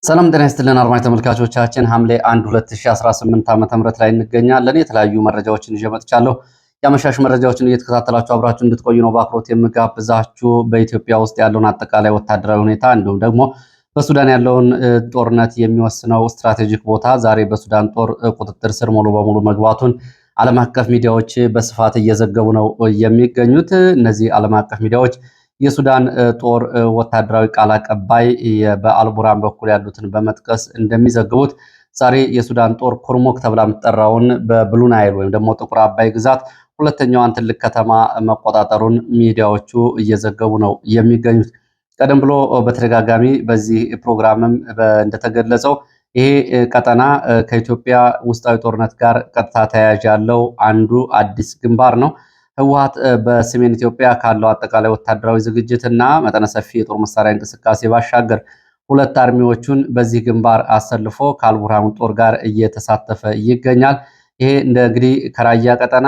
ሰላም ጤና ይስጥልን አድማጭ ተመልካቾቻችን ሐምሌ 1 2018 ዓ.ም ላይ እንገኛለን። የተለያዩ መረጃዎችን ይዤ መጥቻለሁ። የአመሻሽ መረጃዎችን እየተከታተላችሁ አብራችሁ እንድትቆዩ ነው በአክብሮት የምጋብዛችሁ። በኢትዮጵያ ውስጥ ያለውን አጠቃላይ ወታደራዊ ሁኔታ እንዲሁም ደግሞ በሱዳን ያለውን ጦርነት የሚወስነው ስትራቴጂክ ቦታ ዛሬ በሱዳን ጦር ቁጥጥር ስር ሙሉ በሙሉ መግባቱን ዓለም አቀፍ ሚዲያዎች በስፋት እየዘገቡ ነው የሚገኙት። እነዚህ ዓለም አቀፍ ሚዲያዎች የሱዳን ጦር ወታደራዊ ቃል አቀባይ በአልቡራን በኩል ያሉትን በመጥቀስ እንደሚዘግቡት ዛሬ የሱዳን ጦር ኩርሙክ ተብላ የምትጠራውን በብሉ ናይል ወይም ደግሞ ጥቁር አባይ ግዛት ሁለተኛዋን ትልቅ ከተማ መቆጣጠሩን ሚዲያዎቹ እየዘገቡ ነው የሚገኙት። ቀደም ብሎ በተደጋጋሚ በዚህ ፕሮግራምም እንደተገለጸው ይሄ ቀጠና ከኢትዮጵያ ውስጣዊ ጦርነት ጋር ቀጥታ ተያያዥ ያለው አንዱ አዲስ ግንባር ነው። ህወሓት በሰሜን ኢትዮጵያ ካለው አጠቃላይ ወታደራዊ ዝግጅትና መጠነ ሰፊ የጦር መሳሪያ እንቅስቃሴ ባሻገር ሁለት አርሚዎቹን በዚህ ግንባር አሰልፎ ከአልቡርሃን ጦር ጋር እየተሳተፈ ይገኛል። ይሄ እንግዲህ ከራያ ቀጠና፣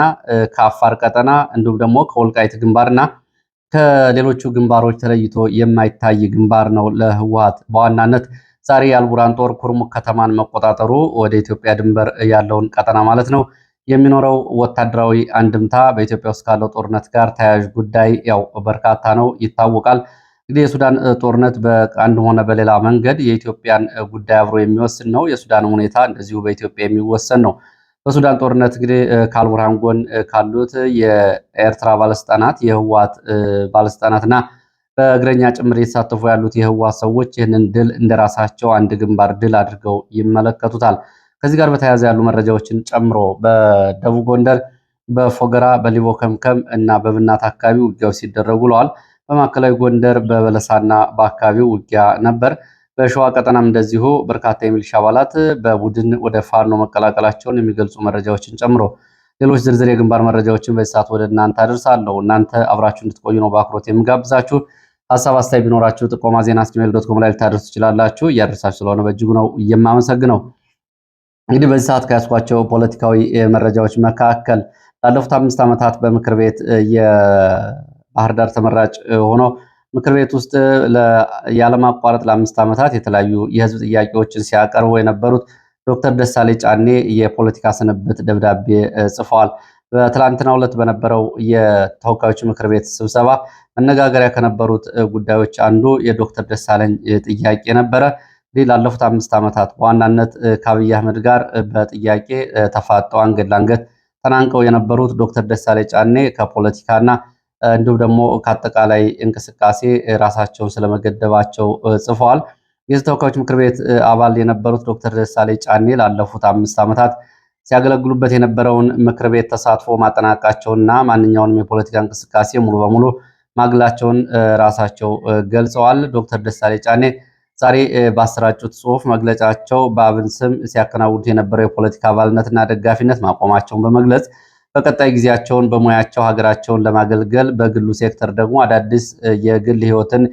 ከአፋር ቀጠና እንዲሁም ደግሞ ከወልቃይት ግንባርና ከሌሎቹ ግንባሮች ተለይቶ የማይታይ ግንባር ነው ለህወሓት። በዋናነት ዛሬ የአልቡርሃን ጦር ኩርሙክ ከተማን መቆጣጠሩ ወደ ኢትዮጵያ ድንበር ያለውን ቀጠና ማለት ነው የሚኖረው ወታደራዊ አንድምታ በኢትዮጵያ ውስጥ ካለው ጦርነት ጋር ተያያዥ ጉዳይ ያው በርካታ ነው ይታወቃል። እንግዲህ የሱዳን ጦርነት በአንድም ሆነ በሌላ መንገድ የኢትዮጵያን ጉዳይ አብሮ የሚወስን ነው። የሱዳን ሁኔታ እንደዚሁ በኢትዮጵያ የሚወሰን ነው። በሱዳን ጦርነት እንግዲህ ከአልቡርሃን ጎን ካሉት የኤርትራ ባለስልጣናት፣ የህወሓት ባለስልጣናትና በእግረኛ ጭምር እየተሳተፉ ያሉት የህወሓት ሰዎች ይህንን ድል እንደራሳቸው አንድ ግንባር ድል አድርገው ይመለከቱታል። ከዚህ ጋር በተያያዘ ያሉ መረጃዎችን ጨምሮ በደቡብ ጎንደር በፎገራ በሊቦ ከምከም እና በብናት አካባቢ ውጊያዎች ሲደረጉ ውለዋል። በማዕከላዊ ጎንደር በበለሳና በአካባቢው ውጊያ ነበር። በሸዋ ቀጠናም እንደዚሁ በርካታ የሚሊሻ አባላት በቡድን ወደ ፋኖ መቀላቀላቸውን የሚገልጹ መረጃዎችን ጨምሮ ሌሎች ዝርዝር የግንባር መረጃዎችን በዚህ ሰዓት ወደ እናንተ አደርሳለሁ። እናንተ አብራችሁ እንድትቆዩ ነው በአክብሮት የምጋብዛችሁ። ሀሳብ አስተያየት ቢኖራችሁ ጥቆማ ዜና@gmail.com ላይ ልታደርሱ ትችላላችሁ። እያደረሳችሁ ስለሆነ በእጅጉ ነው የማመሰግነው። እንግዲህ በዚህ ሰዓት ከያዝኳቸው ፖለቲካዊ መረጃዎች መካከል ላለፉት 5 ዓመታት በምክር ቤት የባህር ዳር ተመራጭ ሆኖ ምክር ቤት ውስጥ ያለማቋረጥ ለ5 ዓመታት የተለያዩ የህዝብ ጥያቄዎችን ሲያቀርቡ የነበሩት ዶክተር ደሳሌ ጫኔ የፖለቲካ ስንብት ደብዳቤ ጽፈዋል። በትላንትናው ዕለት በነበረው የተወካዮች ምክር ቤት ስብሰባ መነጋገሪያ ከነበሩት ጉዳዮች አንዱ የዶክተር ደሳለኝ ጥያቄ ነበረ። ላለፉት 5 ዓመታት በዋናነት ከአብይ አህመድ ጋር በጥያቄ ተፋጠው አንገት ለአንገት ተናንቀው የነበሩት ዶክተር ደሳሌ ጫኔ ከፖለቲካና እንዲሁም ደግሞ ከአጠቃላይ እንቅስቃሴ ራሳቸውን ስለመገደባቸው ጽፈዋል። የህዝብ ተወካዮች ምክር ቤት አባል የነበሩት ዶክተር ደሳሌ ጫኔ ላለፉት 5 ዓመታት ሲያገለግሉበት የነበረውን ምክር ቤት ተሳትፎ ማጠናቀቃቸውና ማንኛውንም የፖለቲካ እንቅስቃሴ ሙሉ በሙሉ ማግላቸውን ራሳቸው ገልጸዋል። ዶክተር ደሳሌ ጫኔ ዛሬ ባሰራጩት ጽሁፍ መግለጫቸው በአብን ስም ሲያከናውኑት የነበረው የፖለቲካ አባልነትና ደጋፊነት ማቆማቸውን በመግለጽ በቀጣይ ጊዜያቸውን በሙያቸው ሀገራቸውን ለማገልገል በግሉ ሴክተር ደግሞ አዳዲስ የግል ህይወትን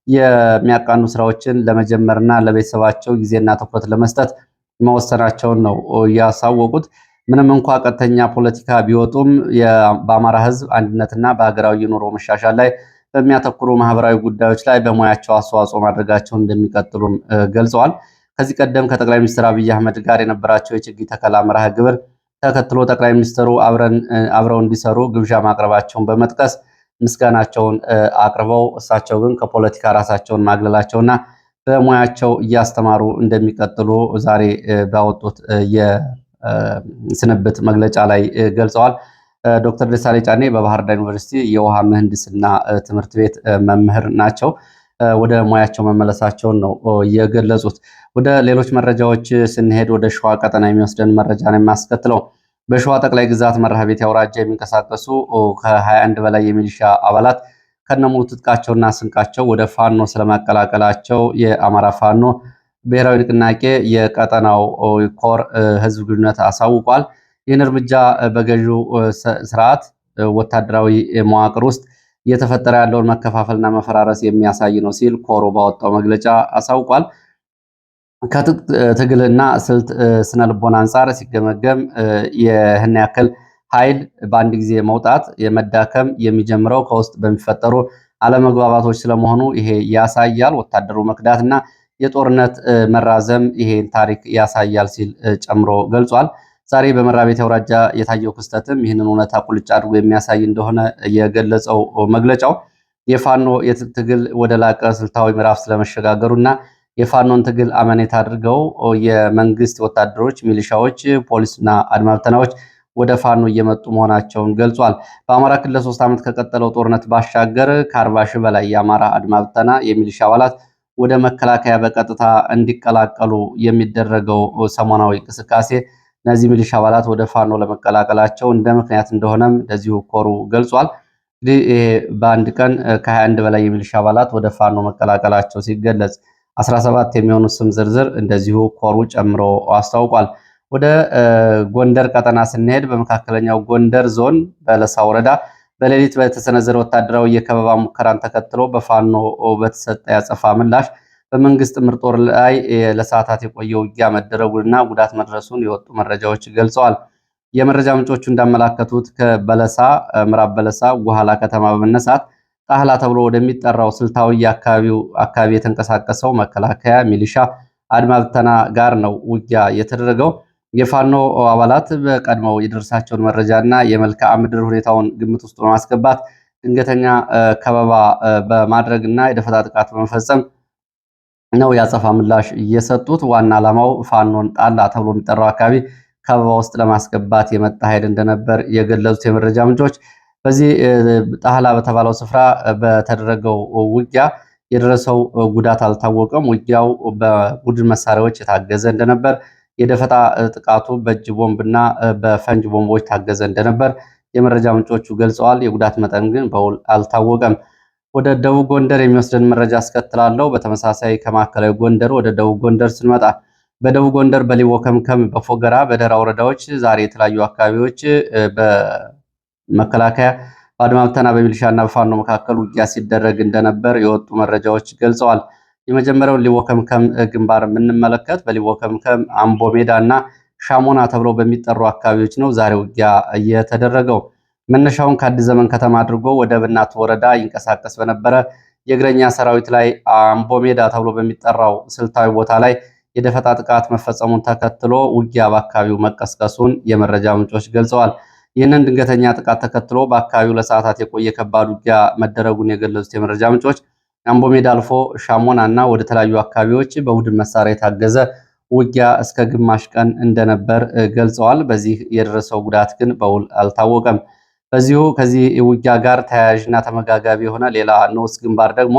የሚያቃኑ ስራዎችን ለመጀመርና ለቤተሰባቸው ጊዜና ትኩረት ለመስጠት መወሰናቸውን ነው ያሳወቁት። ምንም እንኳ ቀጥተኛ ፖለቲካ ቢወጡም በአማራ ህዝብ አንድነትና በሀገራዊ ኑሮ መሻሻል ላይ በሚያተኩሩ ማህበራዊ ጉዳዮች ላይ በሙያቸው አስተዋጽኦ ማድረጋቸውን እንደሚቀጥሉም ገልጸዋል። ከዚህ ቀደም ከጠቅላይ ሚኒስትር አብይ አህመድ ጋር የነበራቸው የችግኝ ተከላ መርሃ ግብር ተከትሎ ጠቅላይ ሚኒስትሩ አብረው እንዲሰሩ ግብዣ ማቅረባቸውን በመጥቀስ ምስጋናቸውን አቅርበው እሳቸው ግን ከፖለቲካ ራሳቸውን ማግለላቸውና በሙያቸው እያስተማሩ እንደሚቀጥሉ ዛሬ ባወጡት የስንብት መግለጫ ላይ ገልጸዋል። ዶክተር ደሳሌ ጫኔ በባህር ዳር ዩኒቨርሲቲ የውሃ ምህንድስና ትምህርት ቤት መምህር ናቸው። ወደ ሙያቸው መመለሳቸውን ነው የገለጹት። ወደ ሌሎች መረጃዎች ስንሄድ ወደ ሸዋ ቀጠና የሚወስደን መረጃ ነው የሚያስከትለው። በሸዋ ጠቅላይ ግዛት መርሐቤቴ አውራጃ የሚንቀሳቀሱ ከ21 በላይ የሚሊሻ አባላት ከነሙሉ ትጥቃቸውና ስንቃቸው ወደ ፋኖ ስለማቀላቀላቸው የአማራ ፋኖ ብሔራዊ ንቅናቄ የቀጠናው ኮር ህዝብ ግንኙነት አሳውቋል። ይህን እርምጃ በገዢው ስርዓት ወታደራዊ መዋቅር ውስጥ እየተፈጠረ ያለውን መከፋፈልና መፈራረስ የሚያሳይ ነው ሲል ኮሮ ባወጣው መግለጫ አሳውቋል። ከትግልና ስልት ስነልቦና አንጻር ሲገመገም ይህን ያክል ኃይል በአንድ ጊዜ መውጣት የመዳከም የሚጀምረው ከውስጥ በሚፈጠሩ አለመግባባቶች ስለመሆኑ ይሄ ያሳያል። ወታደሩ መክዳትና የጦርነት መራዘም ይሄን ታሪክ ያሳያል ሲል ጨምሮ ገልጿል። ዛሬ በመራቤቴ አውራጃ የታየው ክስተትም ይህንን እውነታ ቁልጭ አድርጎ የሚያሳይ እንደሆነ የገለጸው መግለጫው የፋኖ ትግል ወደ ላቀ ስልታዊ ምዕራፍ ስለመሸጋገሩና የፋኖን ትግል አመኔታ አድርገው የመንግስት ወታደሮች፣ ሚሊሻዎች፣ ፖሊስና አድማ ብተናዎች ወደ ፋኖ እየመጡ መሆናቸውን ገልጿል። በአማራ ክልል ለ3 ዓመት ከቀጠለው ጦርነት ባሻገር ከ40 ሺህ በላይ የአማራ አድማ ብተና የሚሊሻ አባላት ወደ መከላከያ በቀጥታ እንዲቀላቀሉ የሚደረገው ሰሞናዊ እንቅስቃሴ እነዚህ ሚሊሻ አባላት ወደ ፋኖ ለመቀላቀላቸው እንደ ምክንያት እንደሆነም እንደዚሁ ኮሩ ገልጿል። እንግዲህ በአንድ ቀን ከ21 በላይ የሚሊሻ አባላት ወደ ፋኖ መቀላቀላቸው ሲገለጽ 17 የሚሆኑ ስም ዝርዝር እንደዚሁ ኮሩ ጨምሮ አስታውቋል። ወደ ጎንደር ቀጠና ስንሄድ በመካከለኛው ጎንደር ዞን በለሳ ወረዳ በሌሊት በተሰነዘረ ወታደራዊ የከበባ ሙከራን ተከትሎ በፋኖ በተሰጠ ያጸፋ ምላሽ በመንግስት ጥምር ጦር ላይ ለሰዓታት የቆየ ውጊያ መደረጉንና ጉዳት መድረሱን የወጡ መረጃዎች ገልጸዋል። የመረጃ ምንጮቹ እንዳመላከቱት ከበለሳ ምዕራብ በለሳ ጉሃላ ከተማ በመነሳት ጣህላ ተብሎ ወደሚጠራው ስልታዊ አካባቢ የተንቀሳቀሰው መከላከያ ሚሊሻ አድማ ብተና ጋር ነው ውጊያ የተደረገው። የፋኖ አባላት በቀድሞው የደረሳቸውን መረጃና የመልክዓ ምድር ሁኔታውን ግምት ውስጥ በማስገባት ድንገተኛ ከበባ በማድረግና የደፈጣ ጥቃት በመፈጸም ነው ያጸፋ ምላሽ እየሰጡት። ዋና ዓላማው ፋኖን ጣላ ተብሎ የሚጠራው አካባቢ ከበባ ውስጥ ለማስገባት የመጣ ኃይል እንደነበር የገለጹት የመረጃ ምንጮች በዚህ ጣህላ በተባለው ስፍራ በተደረገው ውጊያ የደረሰው ጉዳት አልታወቀም። ውጊያው በቡድን መሳሪያዎች የታገዘ እንደነበር፣ የደፈጣ ጥቃቱ በእጅ ቦምብና በፈንጅ ቦምቦች ታገዘ እንደነበር የመረጃ ምንጮቹ ገልጸዋል። የጉዳት መጠን ግን በውል አልታወቀም። ወደ ደቡብ ጎንደር የሚወስደን መረጃ አስከትላለሁ። በተመሳሳይ ከማዕከላዊ ጎንደር ወደ ደቡብ ጎንደር ስንመጣ በደቡብ ጎንደር በሊቦ ከምከም፣ በፎገራ፣ በደራ ወረዳዎች ዛሬ የተለያዩ አካባቢዎች በመከላከያ በአድማ ብተና በሚሊሻና በፋኖ መካከል ውጊያ ሲደረግ እንደነበር የወጡ መረጃዎች ገልጸዋል። የመጀመሪያውን ሊቦ ከምከም ግንባር የምንመለከት በሊቦ ከምከም፣ አምቦ ሜዳ እና ሻሞና ተብለው በሚጠሩ አካባቢዎች ነው ዛሬ ውጊያ እየተደረገው። መነሻውን ከአዲስ ዘመን ከተማ አድርጎ ወደ ብናት ወረዳ ይንቀሳቀስ በነበረ የእግረኛ ሰራዊት ላይ አምቦ ሜዳ ተብሎ በሚጠራው ስልታዊ ቦታ ላይ የደፈጣ ጥቃት መፈጸሙን ተከትሎ ውጊያ በአካባቢው መቀስቀሱን የመረጃ ምንጮች ገልጸዋል። ይህንን ድንገተኛ ጥቃት ተከትሎ በአካባቢው ለሰዓታት የቆየ ከባድ ውጊያ መደረጉን የገለጹት የመረጃ ምንጮች አምቦ ሜዳ አልፎ ሻሞና እና ወደ ተለያዩ አካባቢዎች በቡድን መሳሪያ የታገዘ ውጊያ እስከ ግማሽ ቀን እንደነበር ገልጸዋል። በዚህ የደረሰው ጉዳት ግን በውል አልታወቀም። ከዚህ ውጊያ ጋር ተያያዥና ተመጋጋቢ የሆነ ሌላ ንዑስ ግንባር ደግሞ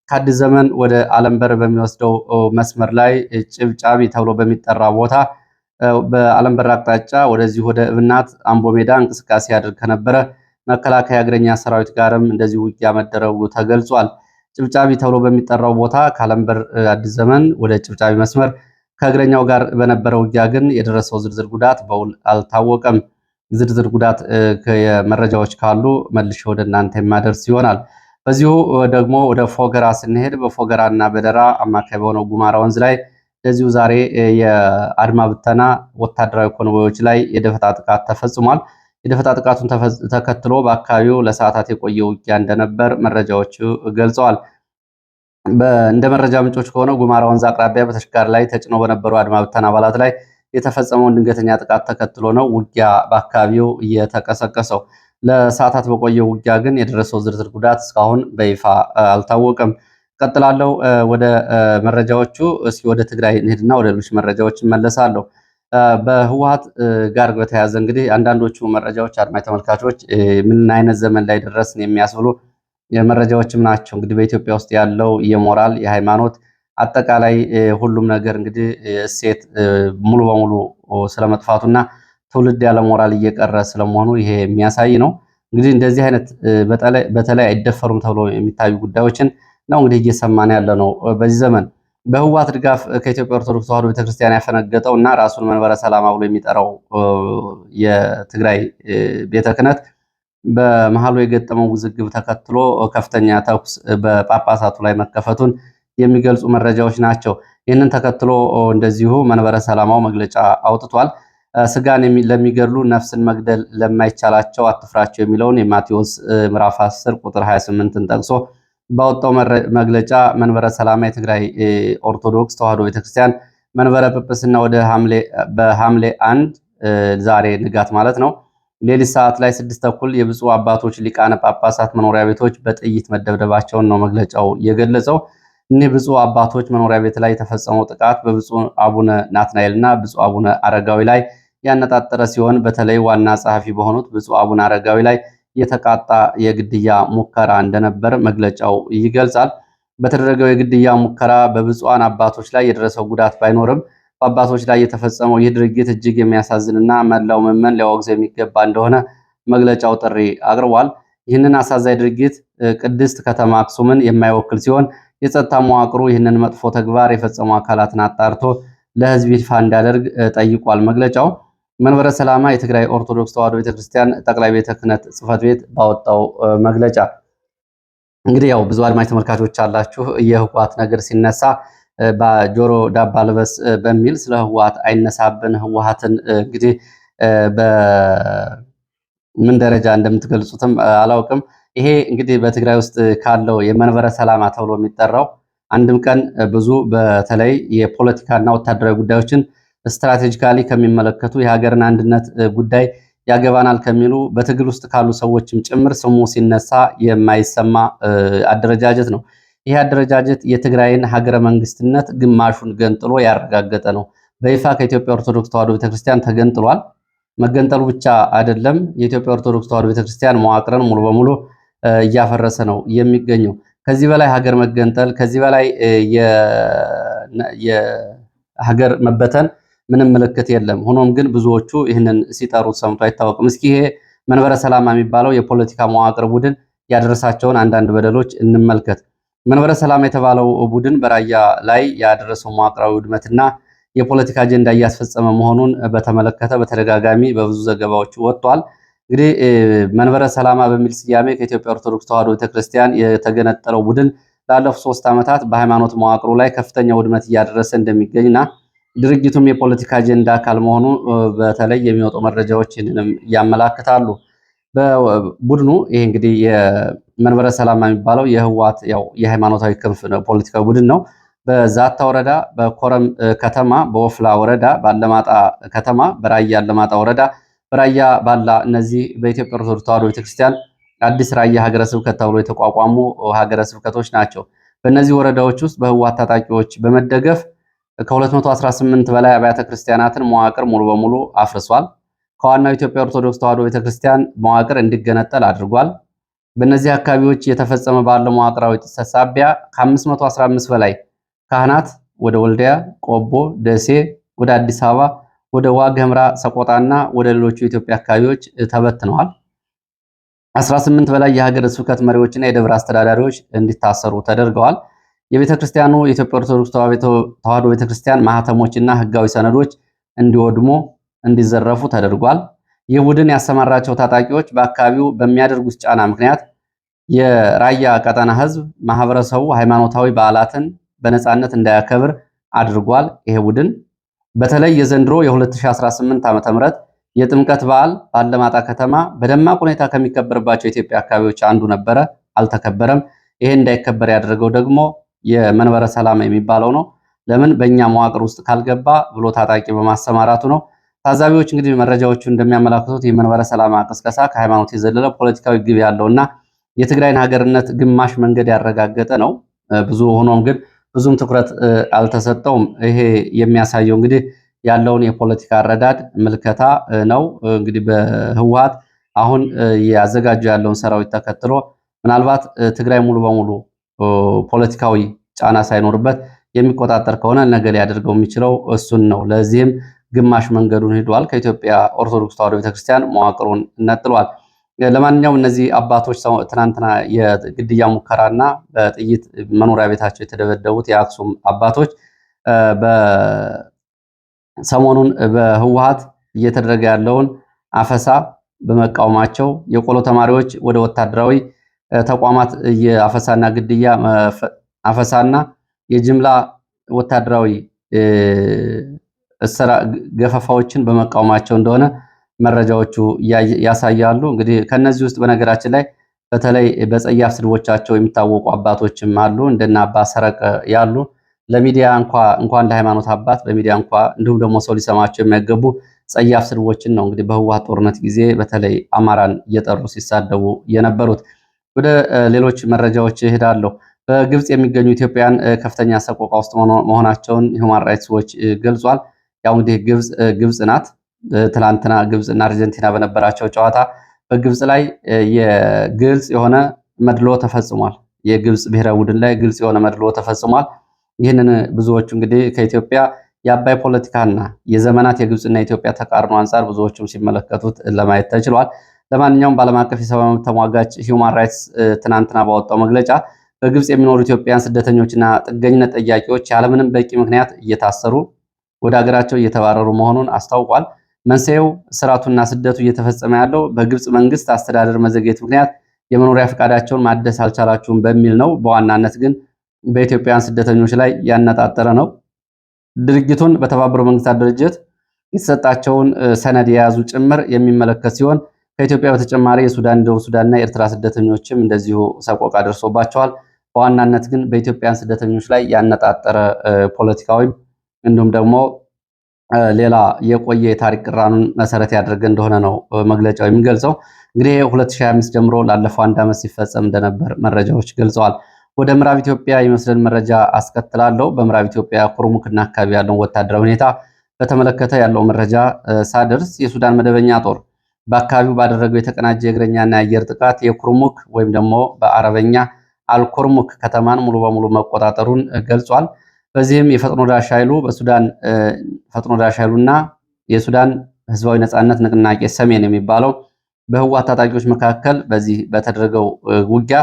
ከአዲስ ዘመን ወደ አለምበር በሚወስደው መስመር ላይ ጭብጫቢ ተብሎ በሚጠራ ቦታ በአለምበር አቅጣጫ ወደዚህ ወደ እብናት አምቦ ሜዳ እንቅስቃሴ ያደርግ ከነበረ መከላከያ እግረኛ ሰራዊት ጋርም እንደዚህ ውጊያ መደረጉ ተገልጿል። ጭብጫቢ ተብሎ በሚጠራው ቦታ ከአለምበር አዲስ ዘመን ወደ ጭብጫቢ መስመር ከእግረኛው ጋር በነበረው ውጊያ ግን የደረሰው ዝርዝር ጉዳት በውል አልታወቀም። ዝርዝር ጉዳት መረጃዎች ካሉ መልሼ ወደ እናንተ የማደርስ ይሆናል። በዚሁ ደግሞ ወደ ፎገራ ስንሄድ በፎገራ እና በደራ አማካይ በሆነው ጉማራ ወንዝ ላይ እንደዚሁ ዛሬ የአድማ ብተና ወታደራዊ ኮንቮዮች ላይ የደፈጣ ጥቃት ተፈጽሟል። የደፈጣ ጥቃቱን ተከትሎ በአካባቢው ለሰዓታት የቆየ ውጊያ እንደነበር መረጃዎቹ ገልጸዋል። እንደ መረጃ ምንጮች ከሆነ ጉማራ ወንዝ አቅራቢያ በተሽከርካሪ ላይ ተጭነው በነበሩ አድማ ብተና አባላት ላይ የተፈጸመውን ድንገተኛ ጥቃት ተከትሎ ነው ውጊያ በአካባቢው እየተቀሰቀሰው። ለሰዓታት በቆየው ውጊያ ግን የደረሰው ዝርዝር ጉዳት እስካሁን በይፋ አልታወቀም። ቀጥላለው ወደ መረጃዎቹ። እስኪ ወደ ትግራይ እንሂድና ወደ ሌሎች መረጃዎች እመለሳለሁ። በህወሓት ጋር በተያያዘ እንግዲህ አንዳንዶቹ መረጃዎች አድማጭ ተመልካቾች ምን አይነት ዘመን ላይ ደረስን የሚያስብሉ መረጃዎችም ናቸው። እንግዲህ በኢትዮጵያ ውስጥ ያለው የሞራል የሃይማኖት አጠቃላይ ሁሉም ነገር እንግዲህ እሴት ሙሉ በሙሉ ስለመጥፋቱና ትውልድ ያለ ሞራል እየቀረ ስለመሆኑ ይሄ የሚያሳይ ነው። እንግዲህ እንደዚህ አይነት በተለይ አይደፈሩም ተብሎ የሚታዩ ጉዳዮችን ነው እንግዲህ እየሰማን ያለ ነው። በዚህ ዘመን በህወሓት ድጋፍ ከኢትዮጵያ ኦርቶዶክስ ተዋሕዶ ቤተክርስቲያን ያፈነገጠው እና ራሱን መንበረ ሰላማ ብሎ የሚጠራው የትግራይ ቤተ ክህነት በመሃሉ የገጠመው ውዝግብ ተከትሎ ከፍተኛ ተኩስ በጳጳሳቱ ላይ መከፈቱን የሚገልጹ መረጃዎች ናቸው። ይህንን ተከትሎ እንደዚሁ መንበረ ሰላማው መግለጫ አውጥቷል። ስጋን ለሚገድሉ ነፍስን መግደል ለማይቻላቸው አትፍራቸው የሚለውን የማቴዎስ ምዕራፍ 10 ቁጥር 28ን ጠቅሶ ባወጣው መግለጫ መንበረ ሰላማ የትግራይ ኦርቶዶክስ ተዋሕዶ ቤተክርስቲያን መንበረ ጵጵስና ወደ በሐምሌ 1 ዛሬ ንጋት ማለት ነው ሌሊት ሰዓት ላይ 6 ተኩል የብፁዕ አባቶች ሊቃነ ጳጳሳት መኖሪያ ቤቶች በጥይት መደብደባቸውን ነው መግለጫው የገለጸው። እኒህ ብፁዕ አባቶች መኖሪያ ቤት ላይ የተፈጸመው ጥቃት በብፁዕ አቡነ ናትናኤል እና ብፁዕ አቡነ አረጋዊ ላይ ያነጣጠረ ሲሆን በተለይ ዋና ጸሐፊ በሆኑት ብፁዕ አቡነ አረጋዊ ላይ የተቃጣ የግድያ ሙከራ እንደነበር መግለጫው ይገልጻል። በተደረገው የግድያ ሙከራ በብፁዓን አባቶች ላይ የደረሰው ጉዳት ባይኖርም በአባቶች ላይ የተፈጸመው ይህ ድርጊት እጅግ የሚያሳዝንና መላው ምዕመን ሊያወግዘው የሚገባ እንደሆነ መግለጫው ጥሪ አቅርቧል። ይህንን አሳዛኝ ድርጊት ቅድስት ከተማ አክሱምን የማይወክል ሲሆን የጸጥታ መዋቅሩ ይህንን መጥፎ ተግባር የፈጸሙ አካላትን አጣርቶ ለሕዝብ ይፋ እንዲያደርግ ጠይቋል። መግለጫው መንበረ ሰላማ የትግራይ ኦርቶዶክስ ተዋሕዶ ቤተክርስቲያን ጠቅላይ ቤተ ክህነት ጽሕፈት ቤት ባወጣው መግለጫ እንግዲህ ያው ብዙ አድማጭ ተመልካቾች አላችሁ። የህወሓት ነገር ሲነሳ በጆሮ ዳባ ልበስ በሚል ስለ ህወሓት አይነሳብን። ህወሓትን እንግዲህ በምን ደረጃ እንደምትገልጹትም አላውቅም። ይሄ እንግዲህ በትግራይ ውስጥ ካለው የመንበረ ሰላማ ተብሎ የሚጠራው አንድም ቀን ብዙ በተለይ የፖለቲካና ወታደራዊ ጉዳዮችን ስትራቴጂካሊ ከሚመለከቱ የሀገርን አንድነት ጉዳይ ያገባናል ከሚሉ በትግል ውስጥ ካሉ ሰዎችም ጭምር ስሙ ሲነሳ የማይሰማ አደረጃጀት ነው። ይህ አደረጃጀት የትግራይን ሀገረ መንግስትነት ግማሹን ገንጥሎ ያረጋገጠ ነው። በይፋ ከኢትዮጵያ ኦርቶዶክስ ተዋሕዶ ቤተክርስቲያን ተገንጥሏል። መገንጠሉ ብቻ አይደለም፣ የኢትዮጵያ ኦርቶዶክስ ተዋሕዶ ቤተክርስቲያን መዋቅርን ሙሉ በሙሉ እያፈረሰ ነው የሚገኘው። ከዚህ በላይ ሀገር መገንጠል፣ ከዚህ በላይ የሀገር መበተን ምንም ምልክት የለም። ሆኖም ግን ብዙዎቹ ይህንን ሲጠሩት ሰምቶ አይታወቅም። እስኪ ይሄ መንበረ ሰላማ የሚባለው የፖለቲካ መዋቅር ቡድን ያደረሳቸውን አንዳንድ በደሎች እንመልከት። መንበረ ሰላማ የተባለው ቡድን በራያ ላይ ያደረሰው መዋቅራዊ ውድመትና የፖለቲካ አጀንዳ እያስፈጸመ መሆኑን በተመለከተ በተደጋጋሚ በብዙ ዘገባዎች ወጥቷል። እንግዲህ መንበረ ሰላማ በሚል ስያሜ ከኢትዮጵያ ኦርቶዶክስ ተዋሕዶ ቤተክርስቲያን የተገነጠለው ቡድን ላለፉት 3 ዓመታት በሃይማኖት መዋቅሩ ላይ ከፍተኛ ውድመት እያደረሰ እንደሚገኝና ድርጊቱም የፖለቲካ አጀንዳ አካል መሆኑ በተለይ የሚወጡ መረጃዎች ይህንንም ያመላክታሉ። በቡድኑ ይሄ እንግዲህ የመንበረ ሰላማ የሚባለው የህወሓት ያው የሃይማኖታዊ ክንፍ ፖለቲካዊ ቡድን ነው። በዛታ ወረዳ፣ በኮረም ከተማ፣ በወፍላ ወረዳ፣ ባለማጣ ከተማ፣ በራያ አለማጣ ወረዳ፣ በራያ ባላ እነዚህ በኢትዮጵያ ኦርቶዶክስ ተዋሕዶ ቤተክርስቲያን አዲስ ራያ ሀገረ ስብከት ተብሎ የተቋቋሙ ሀገረ ስብከቶች ናቸው። በእነዚህ ወረዳዎች ውስጥ በህወሓት ታጣቂዎች በመደገፍ ከ218 በላይ አብያተ ክርስቲያናትን መዋቅር ሙሉ በሙሉ አፍርሷል። ከዋናው ኢትዮጵያ ኦርቶዶክስ ተዋሕዶ ቤተክርስቲያን መዋቅር እንዲገነጠል አድርጓል። በእነዚህ አካባቢዎች የተፈጸመ ባለው መዋቅራዊ ጥሰት ሳቢያ ከ515 በላይ ካህናት ወደ ወልዲያ፣ ቆቦ፣ ደሴ፣ ወደ አዲስ አበባ፣ ወደ ዋግ ኽምራ፣ ሰቆጣና ወደ ሌሎቹ የኢትዮጵያ አካባቢዎች ተበትነዋል። 18 በላይ የሀገረ ስብከት መሪዎችና የደብር አስተዳዳሪዎች እንዲታሰሩ ተደርገዋል። የቤተ ክርስቲያኑ የኢትዮጵያ ኦርቶዶክስ ተዋሕዶ ቤተክርስቲያን ማህተሞችና ህጋዊ ሰነዶች እንዲወድሙ እንዲዘረፉ ተደርጓል። ይህ ቡድን ያሰማራቸው ታጣቂዎች በአካባቢው በሚያደርጉት ጫና ምክንያት የራያ ቀጠና ህዝብ ማህበረሰቡ ሃይማኖታዊ በዓላትን በነፃነት እንዳያከብር አድርጓል። ይሄ ቡድን በተለይ የዘንድሮ የ2018 ዓ.ም የጥምቀት በዓል ባለማጣ ከተማ በደማቅ ሁኔታ ከሚከበርባቸው የኢትዮጵያ አካባቢዎች አንዱ ነበረ፣ አልተከበረም። ይሄ እንዳይከበር ያደረገው ደግሞ የመንበረ ሰላማ የሚባለው ነው። ለምን በእኛ መዋቅር ውስጥ ካልገባ ብሎ ታጣቂ በማሰማራቱ ነው። ታዛቢዎች እንግዲህ መረጃዎቹ እንደሚያመላክቱት የመንበረ ሰላማ ቅስቀሳ ከሃይማኖት የዘለለ ፖለቲካዊ ግብ ያለውና የትግራይን ሀገርነት ግማሽ መንገድ ያረጋገጠ ነው። ብዙ ሆኖም ግን ብዙም ትኩረት አልተሰጠውም። ይሄ የሚያሳየው እንግዲህ ያለውን የፖለቲካ አረዳድ ምልከታ ነው። እንግዲህ በህወሓት አሁን ያዘጋጁ ያለውን ሰራዊት ተከትሎ ምናልባት ትግራይ ሙሉ በሙሉ ፖለቲካዊ ጫና ሳይኖርበት የሚቆጣጠር ከሆነ ነገ ሊያደርገው የሚችለው እሱን ነው። ለዚህም ግማሽ መንገዱን ሄዷል። ከኢትዮጵያ ኦርቶዶክስ ተዋሕዶ ቤተክርስቲያን መዋቅሩን ነጥሏል። ለማንኛውም እነዚህ አባቶች ትናንትና የግድያ ሙከራና በጥይት መኖሪያ ቤታቸው የተደበደቡት የአክሱም አባቶች ሰሞኑን በህወሓት እየተደረገ ያለውን አፈሳ በመቃወማቸው የቆሎ ተማሪዎች ወደ ወታደራዊ ተቋማት የአፈሳና ግድያ አፈሳና የጅምላ ወታደራዊ ገፈፋዎችን በመቃወማቸው እንደሆነ መረጃዎቹ ያሳያሉ። እንግዲህ ከነዚህ ውስጥ በነገራችን ላይ በተለይ በጸያፍ ስድቦቻቸው የሚታወቁ አባቶችም አሉ። እንደና አባ ሰረቀ ያሉ ለሚዲያ እንኳን ለሃይማኖት አባት በሚዲያ እንዲሁም ደግሞ ሰው ሊሰማቸው የማይገቡ ጸያፍ ስድቦችን ነው እንግዲህ በህወሓት ጦርነት ጊዜ በተለይ አማራን እየጠሩ ሲሳደቡ የነበሩት። ወደ ሌሎች መረጃዎች እሄዳለሁ። በግብጽ የሚገኙ ኢትዮጵያውያን ከፍተኛ ሰቆቃ ውስጥ መሆናቸውን ሁማን ራይትስ ዎች ገልጿል። ያው እንግዲህ ግብጽ ናት። ትላንትና ግብጽና አርጀንቲና በነበራቸው ጨዋታ በግብጽ ላይ የግልጽ የሆነ መድሎ ተፈጽሟል። የግብጽ ብሔራዊ ቡድን ላይ ግልጽ የሆነ መድሎ ተፈጽሟል። ይህንን ብዙዎቹ እንግዲህ ከኢትዮጵያ የአባይ ፖለቲካና የዘመናት የግብጽና የኢትዮጵያ ተቃርኖ አንጻር ብዙዎቹም ሲመለከቱት ለማየት ተችሏል። ለማንኛውም በዓለም አቀፍ የሰብአዊ መብት ተሟጋች ሂውማን ራይትስ ትናንትና ባወጣው መግለጫ በግብጽ የሚኖሩ ኢትዮጵያውያን ስደተኞችና ጥገኝነት ጠያቂዎች ያለምንም በቂ ምክንያት እየታሰሩ ወደ ሀገራቸው እየተባረሩ መሆኑን አስታውቋል። መንስኤው እስራቱና ስደቱ እየተፈጸመ ያለው በግብጽ መንግስት አስተዳደር መዘግየት ምክንያት የመኖሪያ ፈቃዳቸውን ማደስ አልቻላችሁም በሚል ነው። በዋናነት ግን በኢትዮጵያውያን ስደተኞች ላይ ያነጣጠረ ነው። ድርጊቱን በተባበሩት መንግስታት ድርጅት የተሰጣቸውን ሰነድ የያዙ ጭምር የሚመለከት ሲሆን ከኢትዮጵያ በተጨማሪ የሱዳን፣ ደቡብ ሱዳንና የኤርትራ ስደተኞችም እንደዚሁ ሰቆቃ ደርሶባቸዋል። በዋናነት ግን በኢትዮጵያውያን ስደተኞች ላይ ያነጣጠረ ፖለቲካዊ እንዲሁም ደግሞ ሌላ የቆየ የታሪክ ቅራኑን መሰረት ያደረገ እንደሆነ ነው መግለጫው የሚገልጸው። እንግዲህ 2025 ጀምሮ ላለፈው አንድ ዓመት ሲፈጸም እንደነበር መረጃዎች ገልጸዋል። ወደ ምዕራብ ኢትዮጵያ የመስለን መረጃ አስከትላለሁ። በምዕራብ ኢትዮጵያ ኩርሙክና አካባቢ ያለውን ወታደራዊ ሁኔታ በተመለከተ ያለው መረጃ ሳደርስ የሱዳን መደበኛ ጦር በአካባቢው ባደረገው የተቀናጀ የእግረኛና የአየር ጥቃት የኩርሙክ ወይም ደግሞ በአረበኛ አልኩርሙክ ከተማን ሙሉ በሙሉ መቆጣጠሩን ገልጿል። በዚህም የፈጥኖ ደራሽ ኃይሉ ፈጥኖ ደራሽ ኃይሉና የሱዳን ህዝባዊ ነጻነት ንቅናቄ ሰሜን የሚባለው በህወሓት ታጣቂዎች መካከል በዚህ በተደረገው ውጊያ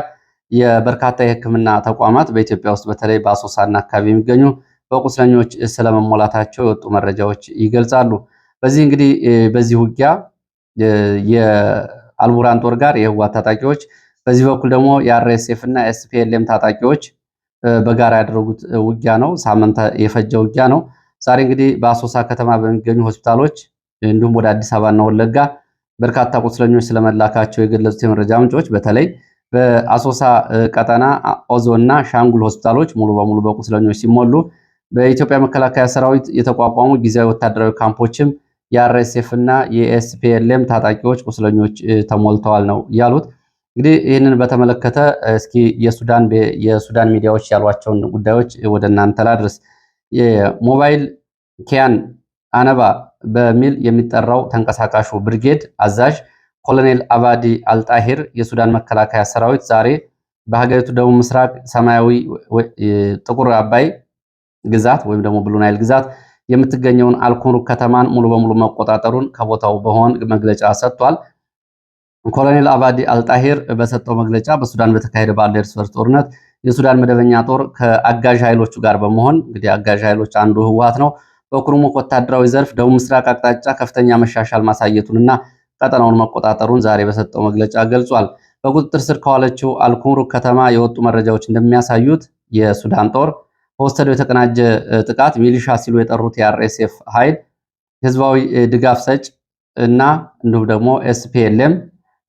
የበርካታ የሕክምና ተቋማት በኢትዮጵያ ውስጥ በተለይ በአሶሳና አካባቢ የሚገኙ በቁስለኞች ስለመሞላታቸው የወጡ መረጃዎች ይገልጻሉ። በዚህ እንግዲህ በዚህ ውጊያ የአልቡራን ጦር ጋር የህወሓት ታጣቂዎች፣ በዚህ በኩል ደግሞ የአርኤስኤፍ እና ኤስፒኤልኤም ታጣቂዎች በጋራ ያደረጉት ውጊያ ነው። ሳምንት የፈጀ ውጊያ ነው። ዛሬ እንግዲህ በአሶሳ ከተማ በሚገኙ ሆስፒታሎች እንዲሁም ወደ አዲስ አበባና ወለጋ በርካታ ቁስለኞች ስለመላካቸው የገለጹት የመረጃ ምንጮች በተለይ በአሶሳ ቀጠና ኦዞ እና ሻንጉል ሆስፒታሎች ሙሉ በሙሉ በቁስለኞች ሲሞሉ፣ በኢትዮጵያ መከላከያ ሰራዊት የተቋቋሙ ጊዜያዊ ወታደራዊ ካምፖችም የአርኤስኤፍ እና የኤስፒኤልኤም ታጣቂዎች ቁስለኞች ተሞልተዋል ነው ያሉት። እንግዲህ ይህንን በተመለከተ እስኪ የሱዳን ሚዲያዎች ያሏቸውን ጉዳዮች ወደ እናንተ ላድርስ። የሞባይል ኪያን አነባ በሚል የሚጠራው ተንቀሳቃሹ ብርጌድ አዛዥ ኮሎኔል አባዲ አልጣሂር የሱዳን መከላከያ ሰራዊት ዛሬ በሀገሪቱ ደቡብ ምስራቅ ሰማያዊ ጥቁር አባይ ግዛት ወይም ደግሞ ብሉ ናይል ግዛት የምትገኘውን አልኩሩክ ከተማን ሙሉ በሙሉ መቆጣጠሩን ከቦታው በመሆን መግለጫ ሰጥቷል። ኮሎኔል አባዲ አልጣሂር በሰጠው መግለጫ በሱዳን በተካሄደ ባለው የእርስ በርስ ጦርነት የሱዳን መደበኛ ጦር ከአጋዥ ኃይሎቹ ጋር በመሆን እንግዲህ አጋዥ ኃይሎች አንዱ ህወሓት ነው፣ በኩርሙክ ወታደራዊ ዘርፍ ደቡብ ምስራቅ አቅጣጫ ከፍተኛ መሻሻል ማሳየቱንና ቀጠናውን መቆጣጠሩን ዛሬ በሰጠው መግለጫ ገልጿል። በቁጥጥር ስር ከዋለችው አልኩሩክ ከተማ የወጡ መረጃዎች እንደሚያሳዩት የሱዳን ጦር በወሰደው የተቀናጀ ጥቃት ሚሊሻ ሲሉ የጠሩት የአርኤስኤፍ ኃይል፣ ህዝባዊ ድጋፍ ሰጭ እና እንዲሁም ደግሞ ኤስፒኤልኤም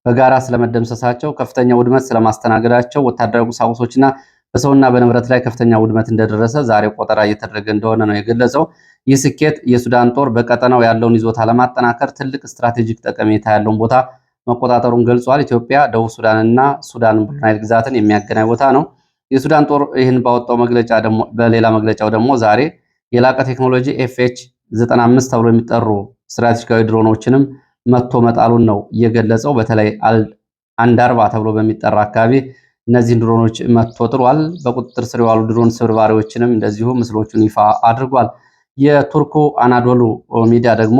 በጋራ ስለመደምሰሳቸው፣ ከፍተኛ ውድመት ስለማስተናገዳቸው፣ ወታደራዊ ቁሳቁሶችና በሰውና በንብረት ላይ ከፍተኛ ውድመት እንደደረሰ ዛሬ ቆጠራ እየተደረገ እንደሆነ ነው የገለጸው። ይህ ስኬት የሱዳን ጦር በቀጠናው ያለውን ይዞታ ለማጠናከር ትልቅ ስትራቴጂክ ጠቀሜታ ያለውን ቦታ መቆጣጠሩን ገልጿል። ኢትዮጵያ፣ ደቡብ ሱዳንና ሱዳን ብሉ ናይል ግዛትን የሚያገናኝ ቦታ ነው። የሱዳን ጦር ይህን ባወጣው መግለጫ ደግሞ በሌላ መግለጫው ደግሞ ዛሬ የላቀ ቴክኖሎጂ ኤፍኤች 95 ተብሎ የሚጠሩ ስትራቴጂካዊ ድሮኖችንም መቶ መጣሉን ነው እየገለጸው። በተለይ አንዳርባ ተብሎ በሚጠራ አካባቢ እነዚህን ድሮኖች መቶ ጥሏል። በቁጥጥር ስር የዋሉ ድሮን ስብርባሪዎችንም እንደዚሁ ምስሎቹን ይፋ አድርጓል። የቱርኩ አናዶሉ ሚዲያ ደግሞ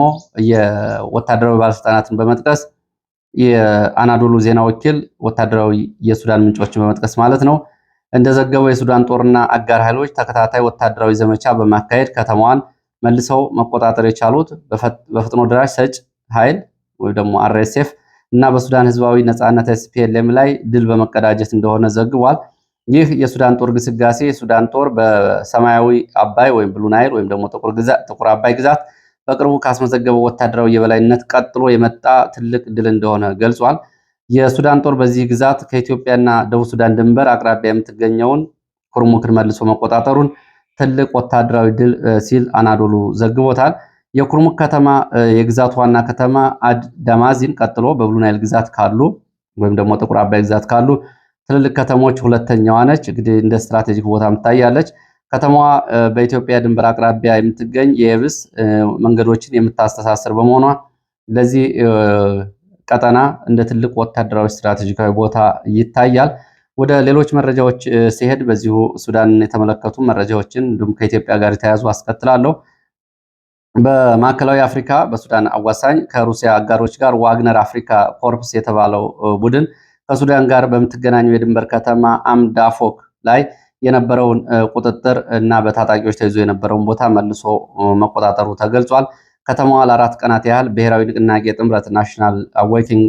የወታደራዊ ባለስልጣናትን በመጥቀስ የአናዶሉ ዜና ወኪል ወታደራዊ የሱዳን ምንጮችን በመጥቀስ ማለት ነው እንደዘገበው የሱዳን ጦርና አጋር ኃይሎች ተከታታይ ወታደራዊ ዘመቻ በማካሄድ ከተማዋን መልሰው መቆጣጠር የቻሉት በፈጥኖ ደራሽ ሰጭ ኃይል ወይ ደግሞ አርኤስኤፍ እና በሱዳን ህዝባዊ ነጻነት ኤስፒኤልኤም ላይ ድል በመቀዳጀት እንደሆነ ዘግቧል። ይህ የሱዳን ጦር ግስጋሴ የሱዳን ጦር በሰማያዊ አባይ ወይም ብሉ ናይል ወይም ደግሞ ጥቁር አባይ ግዛት በቅርቡ ካስመዘገበው ወታደራዊ የበላይነት ቀጥሎ የመጣ ትልቅ ድል እንደሆነ ገልጿል። የሱዳን ጦር በዚህ ግዛት ከኢትዮጵያና ደቡብ ሱዳን ድንበር አቅራቢያ የምትገኘውን ኩርሙክን መልሶ መቆጣጠሩን ትልቅ ወታደራዊ ድል ሲል አናዶሉ ዘግቦታል። የኩርሙክ ከተማ የግዛቱ ዋና ከተማ አድ ዳማዚን ቀጥሎ በብሉ ናይል ግዛት ካሉ ወይም ደግሞ ጥቁር አባይ ግዛት ካሉ ትልልቅ ከተሞች ሁለተኛዋ ነች። እንግዲህ እንደ ስትራቴጂክ ቦታ ትታያለች። ከተማዋ በኢትዮጵያ ድንበር አቅራቢያ የምትገኝ የየብስ መንገዶችን የምታስተሳስር በመሆኗ ለዚህ ቀጠና እንደ ትልቅ ወታደራዊ ስትራቴጂካዊ ቦታ ይታያል። ወደ ሌሎች መረጃዎች ሲሄድ በዚሁ ሱዳንን የተመለከቱ መረጃዎችን እንዲሁም ከኢትዮጵያ ጋር የተያያዙ አስከትላለሁ። በማዕከላዊ አፍሪካ በሱዳን አዋሳኝ ከሩሲያ አጋሮች ጋር ዋግነር አፍሪካ ኮርፕስ የተባለው ቡድን ከሱዳን ጋር በምትገናኘው የድንበር ከተማ አምዳፎክ ላይ የነበረውን ቁጥጥር እና በታጣቂዎች ተይዞ የነበረውን ቦታ መልሶ መቆጣጠሩ ተገልጿል። ከተማዋ ለ4 ቀናት ያህል ብሔራዊ ንቅናቄ ጥምረት ናሽናል አዌኪንግ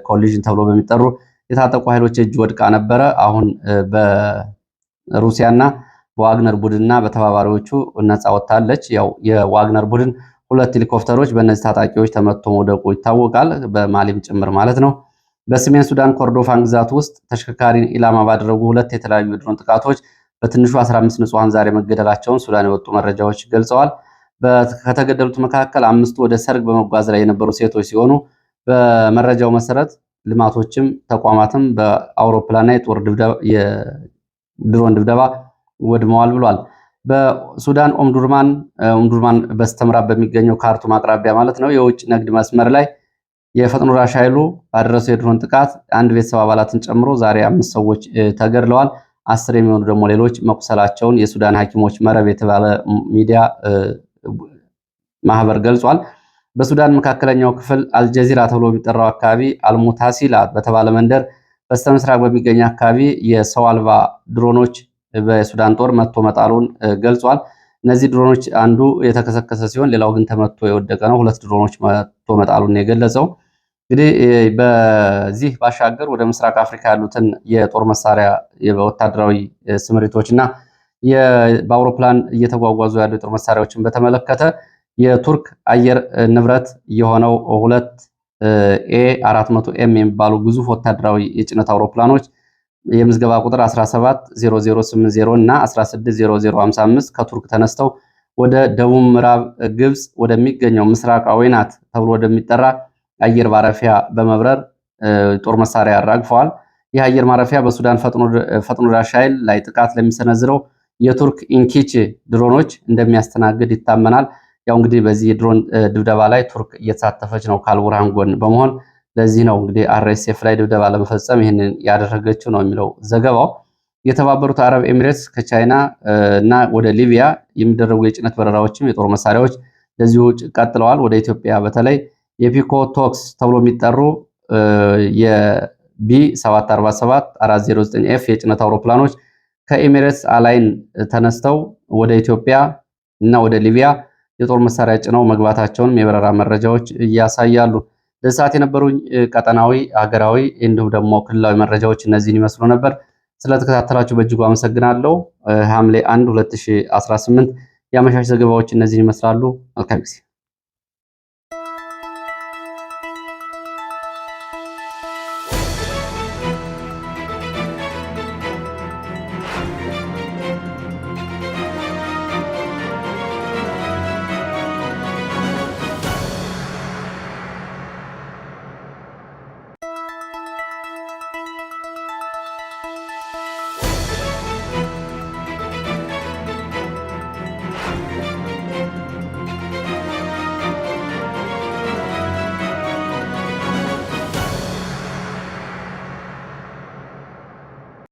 ኮሊዥን ተብሎ በሚጠሩ የታጠቁ ኃይሎች እጅ ወድቃ ነበረ። አሁን በሩሲያና በዋግነር ቡድንና በተባባሪዎቹ ነፃ ወጥታለች። ያው የዋግነር ቡድን 2 ሄሊኮፕተሮች በእነዚህ ታጣቂዎች ተመቶ መውደቁ ይታወቃል፣ በማሊም ጭምር ማለት ነው። በሰሜን ሱዳን ኮርዶፋን ግዛት ውስጥ ተሽከርካሪን ኢላማ ባደረጉ 2 የተለያዩ የድሮን ጥቃቶች በትንሹ 15 ንጹሃን ዛሬ መገደላቸውን ሱዳን የወጡ መረጃዎች ገልጸዋል። ከተገደሉት መካከል 5ቱ ወደ ሰርግ በመጓዝ ላይ የነበሩ ሴቶች ሲሆኑ በመረጃው መሰረት ልማቶችም ተቋማትም በአውሮፕላንና የድሮን ድብደባ ወድመዋል ብሏል። በሱዳን ኦምዱርማን በስተምዕራብ በሚገኘው ካርቱም አቅራቢያ ማለት ነው የውጭ ንግድ መስመር ላይ የፈጥኖ ደራሽ ኃይሉ ባደረሰው የድሮን ጥቃት አንድ ቤተሰብ አባላትን ጨምሮ ዛሬ 5 ሰዎች ተገድለዋል። 10 የሚሆኑ ደግሞ ሌሎች መቁሰላቸውን የሱዳን ሐኪሞች መረብ የተባለ ሚዲያ ማህበር ገልጿል። በሱዳን መካከለኛው ክፍል አልጀዚራ ተብሎ የሚጠራው አካባቢ አልሙታሲላ በተባለ መንደር በስተምስራቅ በሚገኝ አካባቢ የሰው አልባ ድሮኖች በሱዳን ጦር መቶ መጣሉን ገልጿል። እነዚህ ድሮኖች አንዱ የተከሰከሰ ሲሆን ሌላው ግን ተመቶ የወደቀ ነው። 2 ድሮኖች መቶ መጣሉን የገለጸው እንግዲህ በዚህ ባሻገር ወደ ምስራቅ አፍሪካ ያሉትን የጦር መሳሪያ የወታደራዊ ስምሪቶችና በአውሮፕላን እየተጓጓዙ ያሉ የጦር መሳሪያዎችን በተመለከተ የቱርክ አየር ንብረት የሆነው 2 ኤ400ኤም የሚባሉ ግዙፍ ወታደራዊ የጭነት አውሮፕላኖች የምዝገባ ቁጥር 170080 እና 160055 ከቱርክ ተነስተው ወደ ደቡብ ምዕራብ ግብጽ ወደሚገኘው ምስራቃዊ ናት ተብሎ ወደሚጠራ አየር ማረፊያ በመብረር ጦር መሳሪያ ያራግፈዋል። ይህ አየር ማረፊያ በሱዳን ፈጥኖ ደራሽ ኃይል ላይ ጥቃት ለሚሰነዝረው የቱርክ ኢንኪች ድሮኖች እንደሚያስተናግድ ይታመናል። ያው እንግዲህ በዚህ የድሮን ድብደባ ላይ ቱርክ እየተሳተፈች ነው ከአልቡርሃን ጎን በመሆን ለዚህ ነው እንግዲህ አርኤስኤፍ ላይ ድብደባ ለመፈጸም ይህንን ያደረገችው ነው የሚለው ዘገባው። የተባበሩት አረብ ኤሚሬትስ ከቻይና እና ወደ ሊቢያ የሚደረጉ የጭነት በረራዎችም የጦር መሳሪያዎች ለዚሁ ቀጥለዋል። ወደ ኢትዮጵያ በተለይ የፒኮ ቶክስ ተብሎ የሚጠሩ የቢ 747 409ኤፍ የጭነት አውሮፕላኖች ከኤሚሬትስ አላይን ተነስተው ወደ ኢትዮጵያ እና ወደ ሊቢያ የጦር መሳሪያ ጭነው መግባታቸውንም የበረራ መረጃዎች ያሳያሉ። ለሰዓት የነበሩኝ ቀጠናዊ፣ ሀገራዊ እንዲሁም ደግሞ ክልላዊ መረጃዎች እነዚህን ይመስሉ ነበር። ስለተከታተላችሁ በእጅጉ አመሰግናለሁ። ሐምሌ 1 2018 የአመሻሽ ዘገባዎች እነዚህን ይመስላሉ። መልካም ጊዜ